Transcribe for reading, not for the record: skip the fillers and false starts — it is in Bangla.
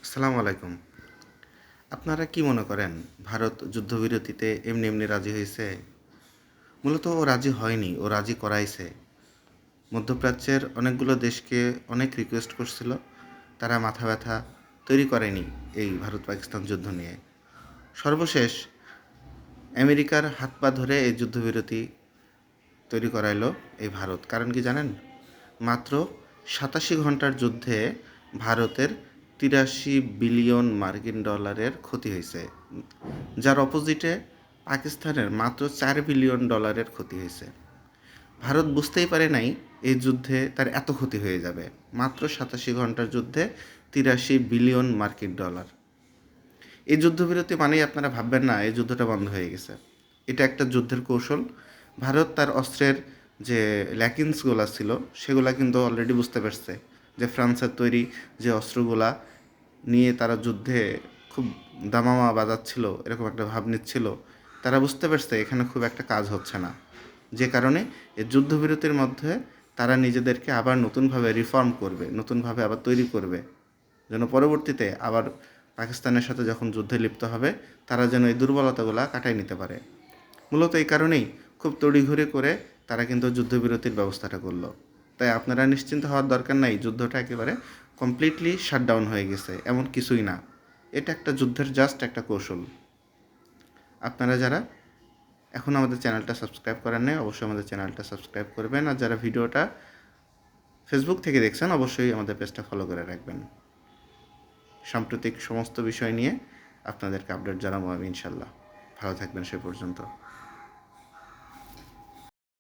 আসসালামু আলাইকুম। আপনারা কি মনে করেন ভারত যুদ্ধবিরতিতে এমনি এমনি রাজি হয়েছে? মূলত ও রাজি হয়নি, ও রাজি করাইছে। মধ্যপ্রাচ্যের অনেকগুলো দেশকে অনেক রিকোয়েস্ট করছিল, তারা মাথা ব্যথা তৈরি করেনি এই ভারত পাকিস্তান যুদ্ধ নিয়ে। সর্বশেষ আমেরিকার হাত পা ধরে এই যুদ্ধবিরতি তৈরি করাইলো এই ভারত। কারণ কি জানেন? মাত্র ৮৭ ঘন্টার যুদ্ধে ভারতের ৮৩ বিলিয়ন মার্কিন ডলারের ক্ষতি হয়েছে, যার অপোজিটে পাকিস্তানের মাত্র ৪ বিলিয়ন ডলারের ক্ষতি হয়েছে। ভারত বুঝতেই পারে নাই এই যুদ্ধে তার এত ক্ষতি হয়ে যাবে। মাত্র ৮৭ ঘন্টার যুদ্ধে ৮৩ বিলিয়ন মার্কিন ডলার। এই যুদ্ধবিরতি মানেই আপনারা ভাববেন না এই যুদ্ধটা বন্ধ হয়ে গেছে। এটা একটা যুদ্ধের কৌশল। ভারত তার অস্ত্রের যে ল্যাকিংসগুলা ছিল সেগুলা কিন্তু অলরেডি বুঝতে পারছে যে ফ্রান্সের তৈরি যে অস্ত্রগুলা নিয়ে তারা যুদ্ধে খুব দামামা বাজাচ্ছিল, এরকম একটা ভাব নিচ্ছিল। তারা বুঝতে পারছে এখানে খুব একটা কাজ হচ্ছে না, যে কারণে এই যুদ্ধবিরতির মধ্যে তারা নিজেদেরকে আবার নতুনভাবে রিফর্ম করবে, নতুনভাবে আবার তৈরি করবে, যেন পরবর্তীতে আবার পাকিস্তানের সাথে যখন যুদ্ধে লিপ্ত হবে তারা যেন এই দুর্বলতাগুলো কাটাই নিতে পারে। মূলত এই কারণেই খুব তড়িঘড়ি করে তারা কিন্তু যুদ্ধবিরতির ব্যবস্থাটা করলো। তাই আপনারা নিশ্চিন্ত হওয়ার দরকার নাই যুদ্ধটা একেবারে কমপ্লিটলি শাটডাউন হয়ে গেছে, এমন কিছুই না। এটা একটা যুদ্ধের জাস্ট একটা কৌশল। আপনারা যারা এখন আমাদের চ্যানেলটা সাবস্ক্রাইব করেন নাই অবশ্যই আমাদের চ্যানেলটা সাবস্ক্রাইব করবেন, আর যারা ভিডিওটা ফেসবুক থেকে দেখছেন অবশ্যই আমাদের পেজটা ফলো করে রাখবেন। সাম্প্রতিক সমস্ত বিষয় নিয়ে আপনাদেরকে আপডেট জানাবো আমি ইনশাল্লাহ। ভালো থাকবেন সে পর্যন্ত।